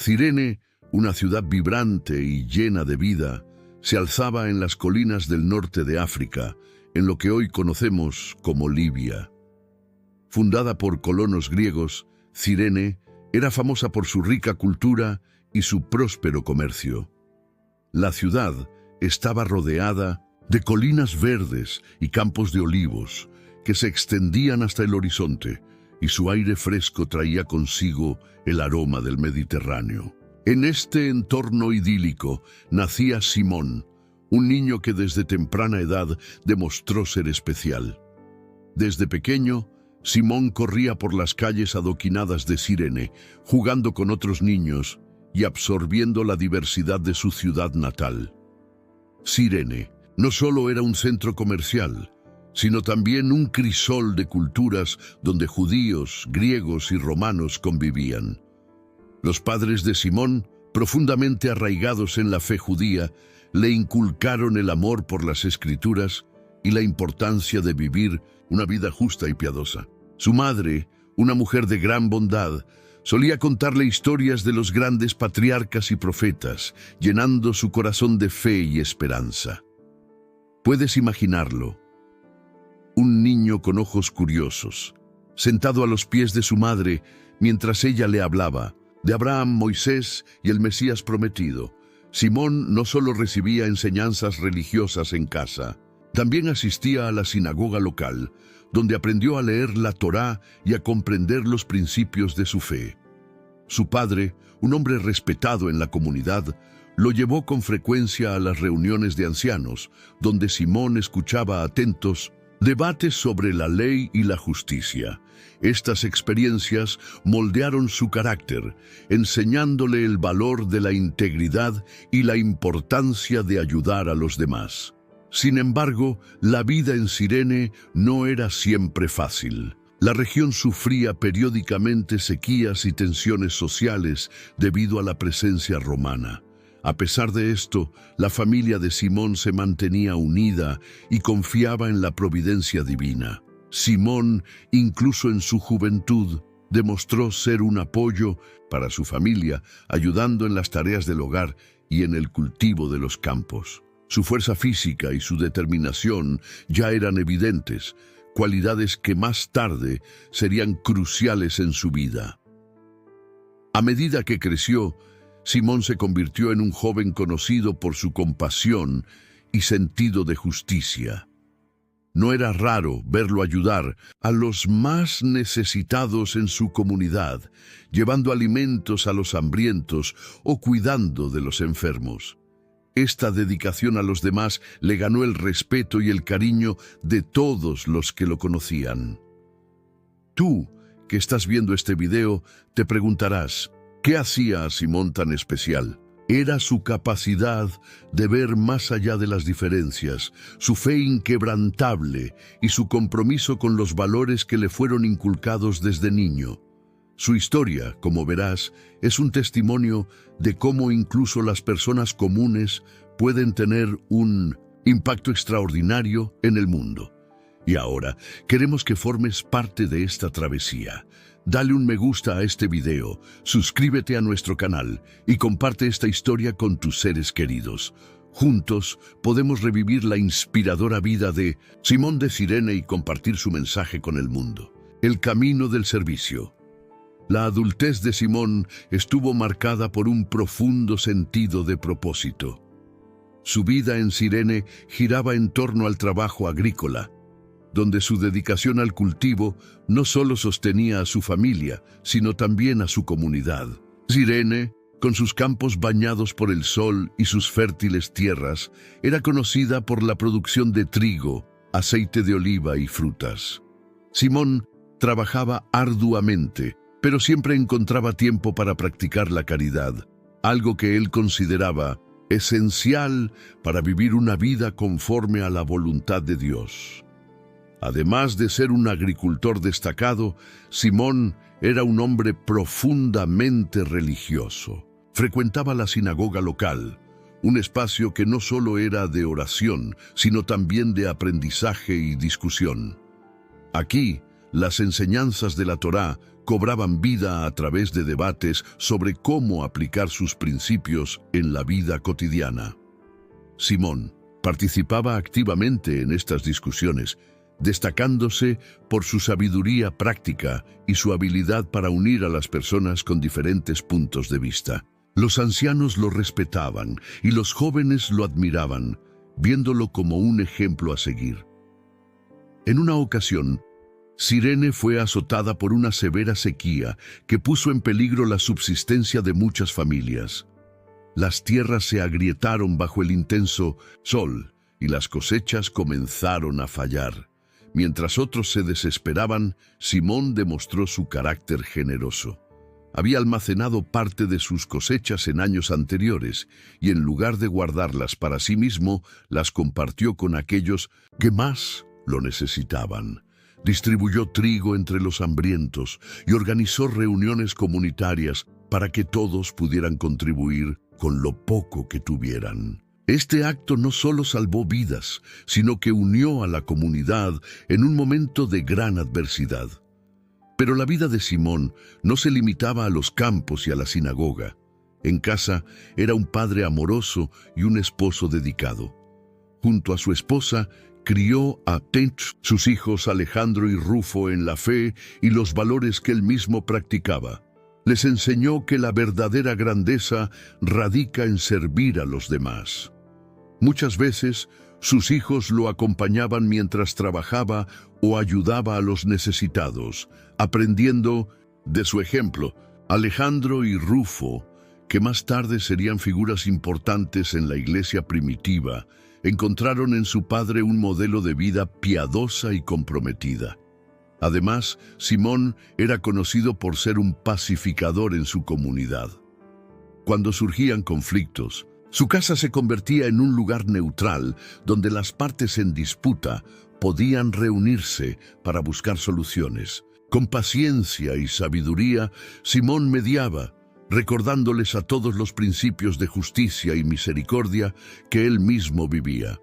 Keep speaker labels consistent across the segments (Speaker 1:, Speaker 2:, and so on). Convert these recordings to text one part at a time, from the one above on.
Speaker 1: Cirene, una ciudad vibrante y llena de vida, se alzaba en las colinas del norte de África, en lo que hoy conocemos como Libia. Fundada por colonos griegos, Cirene era famosa por su rica cultura y su próspero comercio. La ciudad estaba rodeada de colinas verdes y campos de olivos que se extendían hasta el horizonte, y su aire fresco traía consigo el aroma del Mediterráneo. En este entorno idílico nacía Simón, un niño que desde temprana edad demostró ser especial. Desde pequeño, Simón corría por las calles adoquinadas de Cirene, jugando con otros niños y absorbiendo la diversidad de su ciudad natal. Cirene no solo era un centro comercial, sino también un crisol de culturas donde judíos, griegos y romanos convivían. Los padres de Simón, profundamente arraigados en la fe judía, le inculcaron el amor por las Escrituras y la importancia de vivir una vida justa y piadosa. Su madre, una mujer de gran bondad, solía contarle historias de los grandes patriarcas y profetas, llenando su corazón de fe y esperanza. Puedes imaginarlo. Un niño con ojos curiosos, sentado a los pies de su madre mientras ella le hablaba de Abraham, Moisés y el Mesías prometido. Simón no solo recibía enseñanzas religiosas en casa, también asistía a la sinagoga local, donde aprendió a leer la Torá y a comprender los principios de su fe. Su padre, un hombre respetado en la comunidad, lo llevó con frecuencia a las reuniones de ancianos, donde Simón escuchaba atentos debates sobre la ley y la justicia. Estas experiencias moldearon su carácter, enseñándole el valor de la integridad y la importancia de ayudar a los demás. Sin embargo, la vida en Cirene no era siempre fácil. La región sufría periódicamente sequías y tensiones sociales debido a la presencia romana. A pesar de esto, la familia de Simón se mantenía unida y confiaba en la providencia divina. Simón, incluso en su juventud, demostró ser un apoyo para su familia, ayudando en las tareas del hogar y en el cultivo de los campos. Su fuerza física y su determinación ya eran evidentes, cualidades que más tarde serían cruciales en su vida. A medida que creció, Simón se convirtió en un joven conocido por su compasión y sentido de justicia. No era raro verlo ayudar a los más necesitados en su comunidad, llevando alimentos a los hambrientos o cuidando de los enfermos. Esta dedicación a los demás le ganó el respeto y el cariño de todos los que lo conocían. Tú, que estás viendo este video, te preguntarás, ¿qué hacía a Simón tan especial? Era su capacidad de ver más allá de las diferencias, su fe inquebrantable y su compromiso con los valores que le fueron inculcados desde niño. Su historia, como verás, es un testimonio de cómo incluso las personas comunes pueden tener un impacto extraordinario en el mundo. Y ahora, queremos que formes parte de esta travesía. Dale un me gusta a este video, suscríbete a nuestro canal y comparte esta historia con tus seres queridos. Juntos podemos revivir la inspiradora vida de Simón de Cirene y compartir su mensaje con el mundo. El camino del servicio. La adultez de Simón estuvo marcada por un profundo sentido de propósito. Su vida en Cirene giraba en torno al trabajo agrícola, donde su dedicación al cultivo no solo sostenía a su familia, sino también a su comunidad. Cirene, con sus campos bañados por el sol y sus fértiles tierras, era conocida por la producción de trigo, aceite de oliva y frutas. Simón trabajaba arduamente, pero siempre encontraba tiempo para practicar la caridad, algo que él consideraba esencial para vivir una vida conforme a la voluntad de Dios. Además de ser un agricultor destacado, Simón era un hombre profundamente religioso. Frecuentaba la sinagoga local, un espacio que no solo era de oración, sino también de aprendizaje y discusión. Aquí, las enseñanzas de la Torá cobraban vida a través de debates sobre cómo aplicar sus principios en la vida cotidiana. Simón participaba activamente en estas discusiones, destacándose por su sabiduría práctica y su habilidad para unir a las personas con diferentes puntos de vista. Los ancianos lo respetaban y los jóvenes lo admiraban, viéndolo como un ejemplo a seguir. En una ocasión, Cirene fue azotada por una severa sequía que puso en peligro la subsistencia de muchas familias. Las tierras se agrietaron bajo el intenso sol y las cosechas comenzaron a fallar. Mientras otros se desesperaban, Simón demostró su carácter generoso. Había almacenado parte de sus cosechas en años anteriores y en lugar de guardarlas para sí mismo, las compartió con aquellos que más lo necesitaban. Distribuyó trigo entre los hambrientos y organizó reuniones comunitarias para que todos pudieran contribuir con lo poco que tuvieran. Este acto no solo salvó vidas, sino que unió a la comunidad en un momento de gran adversidad. Pero la vida de Simón no se limitaba a los campos y a la sinagoga. En casa era un padre amoroso y un esposo dedicado. Junto a su esposa, crió a sus hijos Alejandro y Rufo en la fe y los valores que él mismo practicaba. Les enseñó que la verdadera grandeza radica en servir a los demás. Muchas veces, sus hijos lo acompañaban mientras trabajaba o ayudaba a los necesitados, aprendiendo de su ejemplo. Alejandro y Rufo, que más tarde serían figuras importantes en la iglesia primitiva, encontraron en su padre un modelo de vida piadosa y comprometida. Además, Simón era conocido por ser un pacificador en su comunidad. Cuando surgían conflictos, su casa se convertía en un lugar neutral donde las partes en disputa podían reunirse para buscar soluciones. Con paciencia y sabiduría, Simón mediaba, recordándoles a todos los principios de justicia y misericordia que él mismo vivía.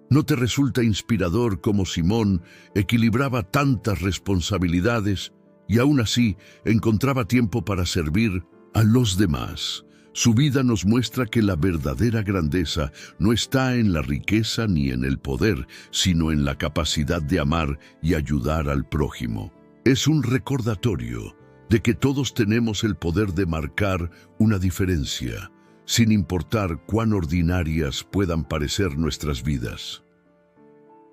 Speaker 1: ¿No te resulta inspirador cómo Simón equilibraba tantas responsabilidades y aún así encontraba tiempo para servir a los demás? Su vida nos muestra que la verdadera grandeza no está en la riqueza ni en el poder, sino en la capacidad de amar y ayudar al prójimo. Es un recordatorio de que todos tenemos el poder de marcar una diferencia, sin importar cuán ordinarias puedan parecer nuestras vidas.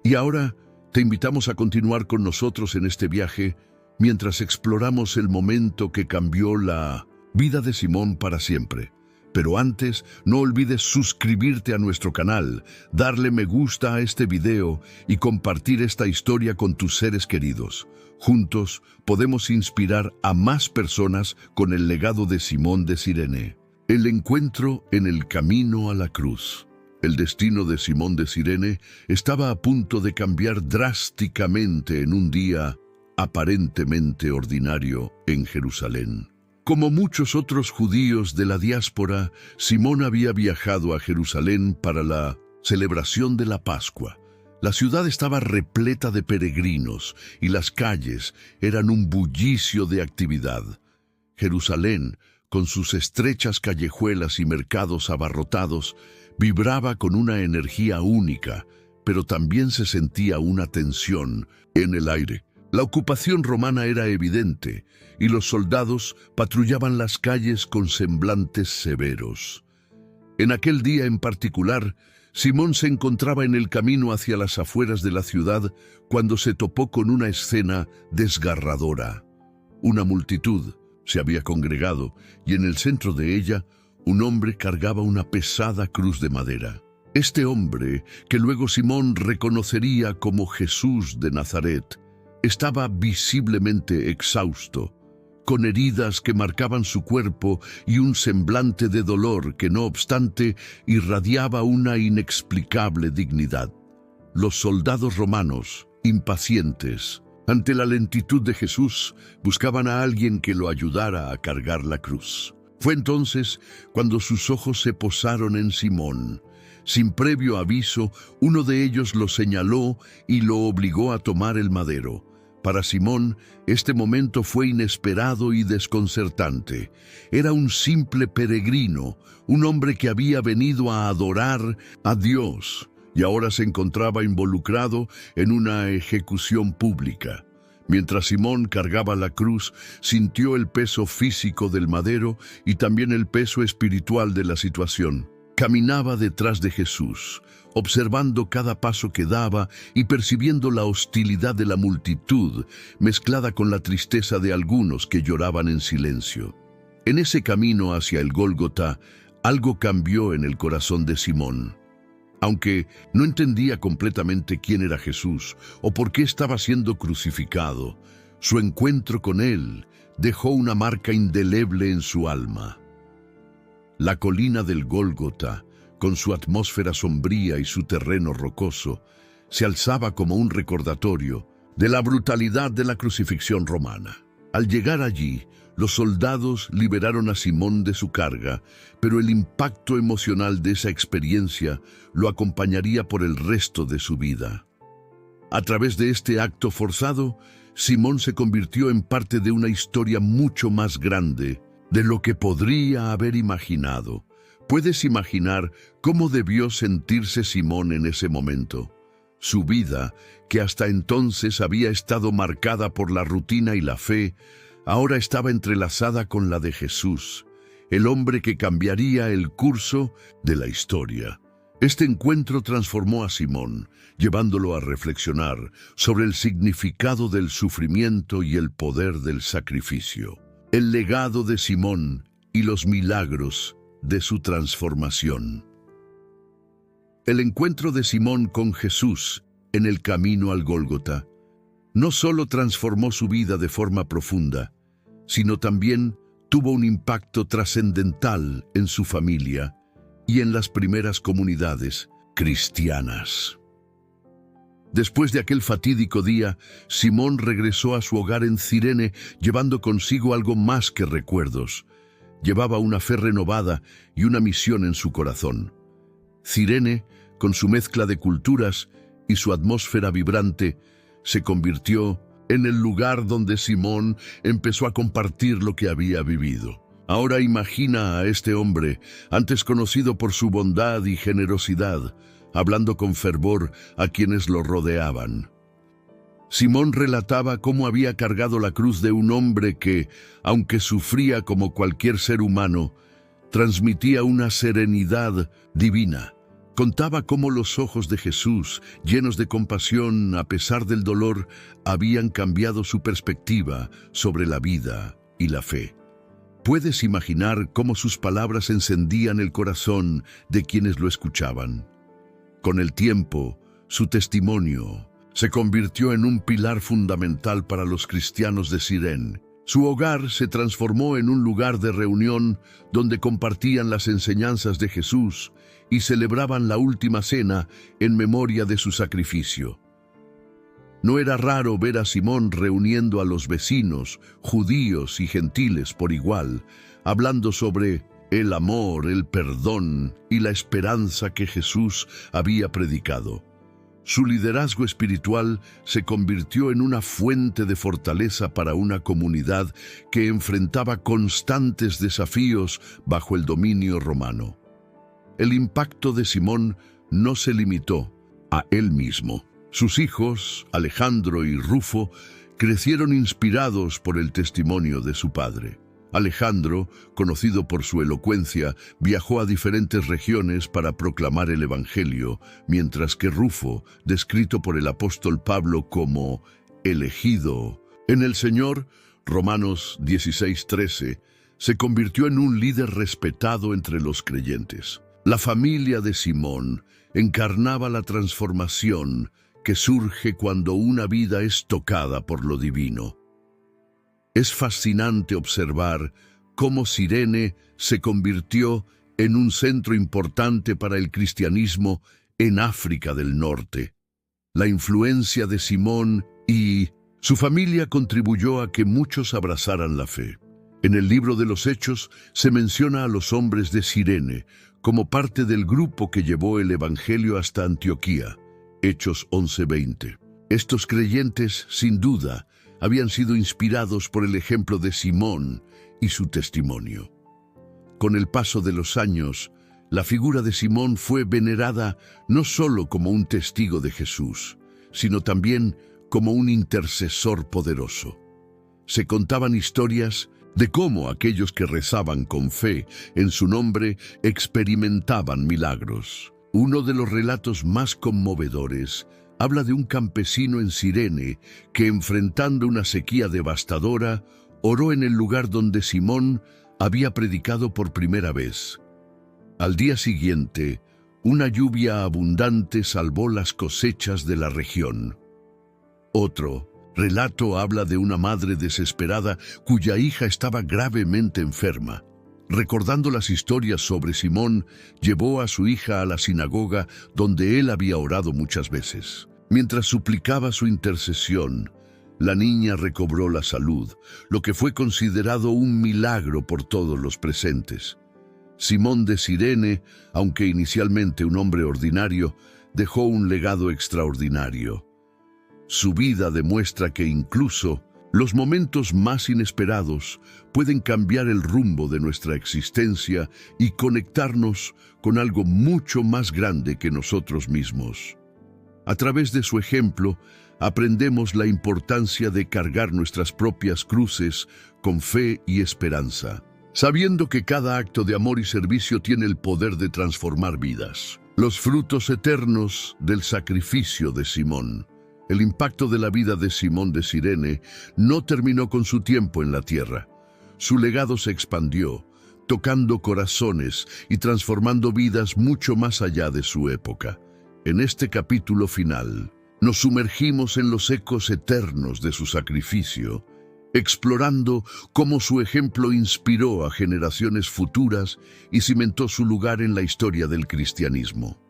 Speaker 1: Y ahora te invitamos a continuar con nosotros en este viaje mientras exploramos el momento que cambió la vida de Simón para siempre. Pero antes, no olvides suscribirte a nuestro canal, darle me gusta a este video y compartir esta historia con tus seres queridos. Juntos podemos inspirar a más personas con el legado de Simón de Cirene. El encuentro en el camino a la cruz. El destino de Simón de Cirene estaba a punto de cambiar drásticamente en un día aparentemente ordinario en Jerusalén. Como muchos otros judíos de la diáspora, Simón había viajado a Jerusalén para la celebración de la Pascua. La ciudad estaba repleta de peregrinos y las calles eran un bullicio de actividad. Jerusalén, con sus estrechas callejuelas y mercados abarrotados, vibraba con una energía única, pero también se sentía una tensión en el aire. La ocupación romana era evidente y los soldados patrullaban las calles con semblantes severos. En aquel día en particular, Simón se encontraba en el camino hacia las afueras de la ciudad cuando se topó con una escena desgarradora. Una multitud se había congregado y en el centro de ella un hombre cargaba una pesada cruz de madera. Este hombre, que luego Simón reconocería como Jesús de Nazaret, estaba visiblemente exhausto, con heridas que marcaban su cuerpo y un semblante de dolor que, no obstante, irradiaba una inexplicable dignidad. Los soldados romanos, impacientes ante la lentitud de Jesús, buscaban a alguien que lo ayudara a cargar la cruz. Fue entonces cuando sus ojos se posaron en Simón. Sin previo aviso, uno de ellos lo señaló y lo obligó a tomar el madero. Para Simón, este momento fue inesperado y desconcertante. Era un simple peregrino, un hombre que había venido a adorar a Dios y ahora se encontraba involucrado en una ejecución pública. Mientras Simón cargaba la cruz, sintió el peso físico del madero y también el peso espiritual de la situación. Caminaba detrás de Jesús, observando cada paso que daba y percibiendo la hostilidad de la multitud, mezclada con la tristeza de algunos que lloraban en silencio. En ese camino hacia el Gólgota, algo cambió en el corazón de Simón. Aunque no entendía completamente quién era Jesús o por qué estaba siendo crucificado, su encuentro con él dejó una marca indeleble en su alma. La colina del Gólgota, con su atmósfera sombría y su terreno rocoso, se alzaba como un recordatorio de la brutalidad de la crucifixión romana. Al llegar allí, los soldados liberaron a Simón de su carga, pero el impacto emocional de esa experiencia lo acompañaría por el resto de su vida. A través de este acto forzado, Simón se convirtió en parte de una historia mucho más grande de lo que podría haber imaginado. ¿Puedes imaginar cómo debió sentirse Simón en ese momento? Su vida, que hasta entonces había estado marcada por la rutina y la fe, ahora estaba entrelazada con la de Jesús, el hombre que cambiaría el curso de la historia. Este encuentro transformó a Simón, llevándolo a reflexionar sobre el significado del sufrimiento y el poder del sacrificio. El legado de Simón y los milagros de su transformación. El encuentro de Simón con Jesús en el camino al Gólgota no solo transformó su vida de forma profunda, sino también tuvo un impacto trascendental en su familia y en las primeras comunidades cristianas. Después de aquel fatídico día, Simón regresó a su hogar en Cirene llevando consigo algo más que recuerdos. Llevaba una fe renovada y una misión en su corazón. Cirene, con su mezcla de culturas y su atmósfera vibrante, se convirtió en el lugar donde Simón empezó a compartir lo que había vivido. Ahora imagina a este hombre, antes conocido por su bondad y generosidad, hablando con fervor a quienes lo rodeaban. Simón relataba cómo había cargado la cruz de un hombre que, aunque sufría como cualquier ser humano, transmitía una serenidad divina. Contaba cómo los ojos de Jesús, llenos de compasión a pesar del dolor, habían cambiado su perspectiva sobre la vida y la fe. Puedes imaginar cómo sus palabras encendían el corazón de quienes lo escuchaban. Con el tiempo, su testimonio se convirtió en un pilar fundamental para los cristianos de Cirene. Su hogar se transformó en un lugar de reunión donde compartían las enseñanzas de Jesús y celebraban la última cena en memoria de su sacrificio. No era raro ver a Simón reuniendo a los vecinos, judíos y gentiles por igual, hablando sobre el amor, el perdón y la esperanza que Jesús había predicado. Su liderazgo espiritual se convirtió en una fuente de fortaleza para una comunidad que enfrentaba constantes desafíos bajo el dominio romano. El impacto de Simón no se limitó a él mismo. Sus hijos, Alejandro y Rufo, crecieron inspirados por el testimonio de su padre. Alejandro, conocido por su elocuencia, viajó a diferentes regiones para proclamar el Evangelio, mientras que Rufo, descrito por el apóstol Pablo como elegido en el Señor, Romanos 16:13, se convirtió en un líder respetado entre los creyentes. La familia de Simón encarnaba la transformación que surge cuando una vida es tocada por lo divino. Es fascinante observar cómo Cirene se convirtió en un centro importante para el cristianismo en África del Norte. La influencia de Simón y su familia contribuyó a que muchos abrazaran la fe. En el libro de los Hechos se menciona a los hombres de Cirene como parte del grupo que llevó el Evangelio hasta Antioquía. Hechos 11:20. Estos creyentes, sin duda, habían sido inspirados por el ejemplo de Simón y su testimonio. Con el paso de los años, la figura de Simón fue venerada no solo como un testigo de Jesús, sino también como un intercesor poderoso. Se contaban historias de cómo aquellos que rezaban con fe en su nombre experimentaban milagros. Uno de los relatos más conmovedores habla de un campesino en Cirene que, enfrentando una sequía devastadora, oró en el lugar donde Simón había predicado por primera vez. Al día siguiente, una lluvia abundante salvó las cosechas de la región. Otro relato habla de una madre desesperada cuya hija estaba gravemente enferma. Recordando las historias sobre Simón, llevó a su hija a la sinagoga donde él había orado muchas veces. Mientras suplicaba su intercesión, la niña recobró la salud, lo que fue considerado un milagro por todos los presentes. Simón de Cirene, aunque inicialmente un hombre ordinario, dejó un legado extraordinario. Su vida demuestra que incluso los momentos más inesperados pueden cambiar el rumbo de nuestra existencia y conectarnos con algo mucho más grande que nosotros mismos. A través de su ejemplo, aprendemos la importancia de cargar nuestras propias cruces con fe y esperanza, sabiendo que cada acto de amor y servicio tiene el poder de transformar vidas. Los frutos eternos del sacrificio de Simón. El impacto de la vida de Simón de Cirene no terminó con su tiempo en la tierra. Su legado se expandió, tocando corazones y transformando vidas mucho más allá de su época. En este capítulo final, nos sumergimos en los ecos eternos de su sacrificio, explorando cómo su ejemplo inspiró a generaciones futuras y cimentó su lugar en la historia del cristianismo.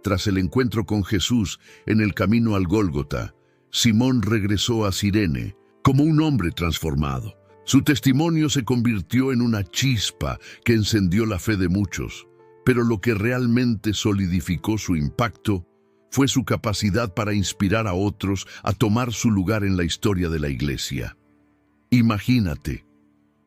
Speaker 1: Tras el encuentro con Jesús en el camino al Gólgota, Simón regresó a Cirene como un hombre transformado. Su testimonio se convirtió en una chispa que encendió la fe de muchos, pero lo que realmente solidificó su impacto fue su capacidad para inspirar a otros a tomar su lugar en la historia de la Iglesia. Imagínate,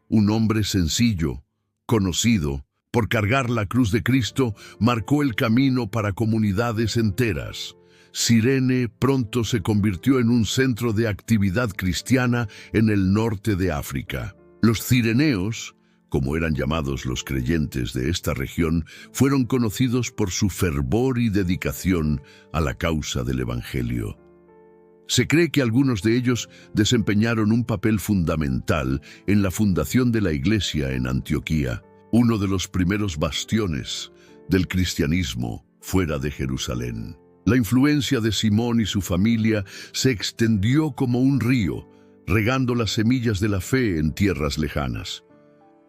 Speaker 1: un hombre sencillo, conocido, por cargar la cruz de Cristo, marcó el camino para comunidades enteras. Cirene pronto se convirtió en un centro de actividad cristiana en el norte de África. Los cireneos, como eran llamados los creyentes de esta región, fueron conocidos por su fervor y dedicación a la causa del Evangelio. Se cree que algunos de ellos desempeñaron un papel fundamental en la fundación de la Iglesia en Antioquía, uno de los primeros bastiones del cristianismo fuera de Jerusalén. La influencia de Simón y su familia se extendió como un río, regando las semillas de la fe en tierras lejanas.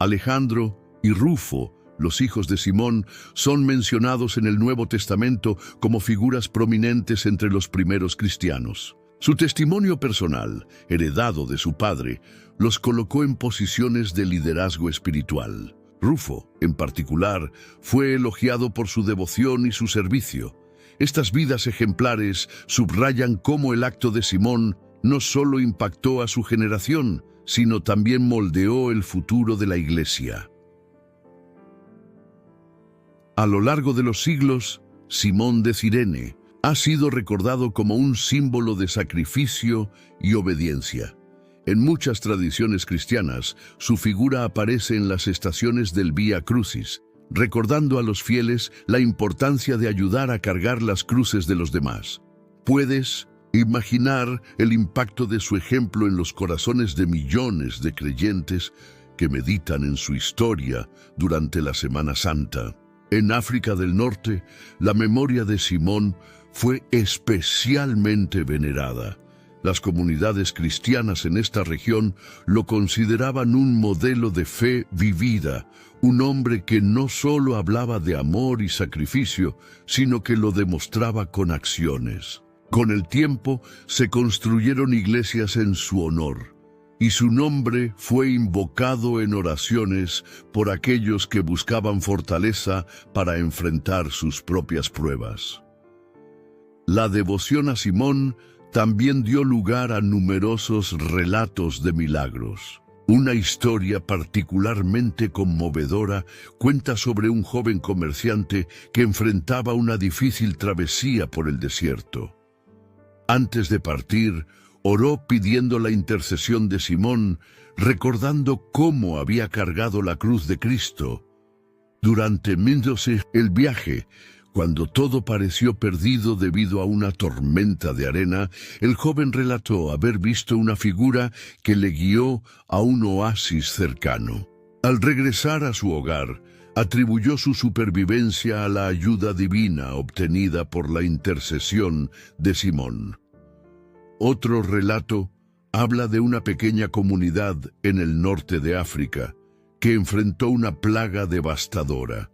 Speaker 1: Alejandro y Rufo, los hijos de Simón, son mencionados en el Nuevo Testamento como figuras prominentes entre los primeros cristianos. Su testimonio personal, heredado de su padre, los colocó en posiciones de liderazgo espiritual. Rufo, en particular, fue elogiado por su devoción y su servicio. Estas vidas ejemplares subrayan cómo el acto de Simón no solo impactó a su generación, sino también moldeó el futuro de la Iglesia. A lo largo de los siglos, Simón de Cirene ha sido recordado como un símbolo de sacrificio y obediencia. En muchas tradiciones cristianas, su figura aparece en las estaciones del Vía Crucis, recordando a los fieles la importancia de ayudar a cargar las cruces de los demás. ¿Puedes imaginar el impacto de su ejemplo en los corazones de millones de creyentes que meditan en su historia durante la Semana Santa? En África del Norte, la memoria de Simón fue especialmente venerada. Las comunidades cristianas en esta región lo consideraban un modelo de fe vivida, un hombre que no solo hablaba de amor y sacrificio, sino que lo demostraba con acciones. Con el tiempo se construyeron iglesias en su honor, y su nombre fue invocado en oraciones por aquellos que buscaban fortaleza para enfrentar sus propias pruebas. La devoción a Simón también dio lugar a numerosos relatos de milagros. Una historia particularmente conmovedora cuenta sobre un joven comerciante que enfrentaba una difícil travesía por el desierto. Antes de partir, oró pidiendo la intercesión de Simón, recordando cómo había cargado la cruz de Cristo. Durante el viaje, cuando todo pareció perdido debido a una tormenta de arena, el joven relató haber visto una figura que le guió a un oasis cercano. Al regresar a su hogar, atribuyó su supervivencia a la ayuda divina obtenida por la intercesión de Simón. Otro relato habla de una pequeña comunidad en el norte de África que enfrentó una plaga devastadora.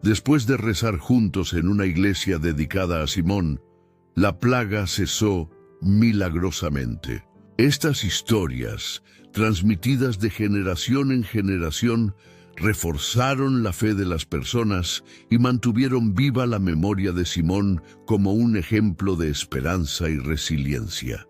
Speaker 1: Después de rezar juntos en una iglesia dedicada a Simón, la plaga cesó milagrosamente. Estas historias, transmitidas de generación en generación, reforzaron la fe de las personas y mantuvieron viva la memoria de Simón como un ejemplo de esperanza y resiliencia.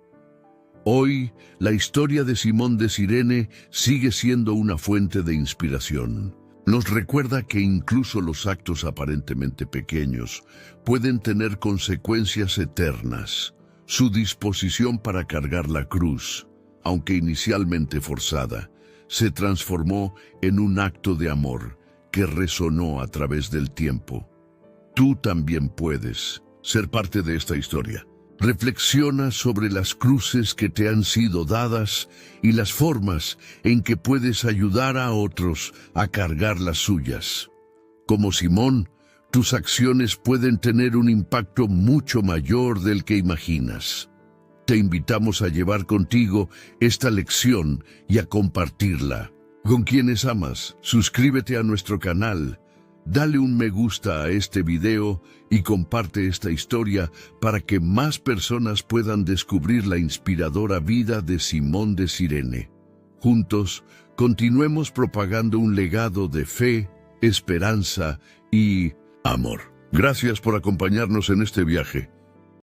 Speaker 1: Hoy, la historia de Simón de Cirene sigue siendo una fuente de inspiración. Nos recuerda que incluso los actos aparentemente pequeños pueden tener consecuencias eternas. Su disposición para cargar la cruz, aunque inicialmente forzada, se transformó en un acto de amor que resonó a través del tiempo. Tú también puedes ser parte de esta historia. Reflexiona sobre las cruces que te han sido dadas y las formas en que puedes ayudar a otros a cargar las suyas. Como Simón, tus acciones pueden tener un impacto mucho mayor del que imaginas. Te invitamos a llevar contigo esta lección y a compartirla con quienes amas. Suscríbete a nuestro canal. Dale un me gusta a este video y comparte esta historia para que más personas puedan descubrir la inspiradora vida de Simón de Cirene. Juntos, continuemos propagando un legado de fe, esperanza y amor. Gracias por acompañarnos en este viaje.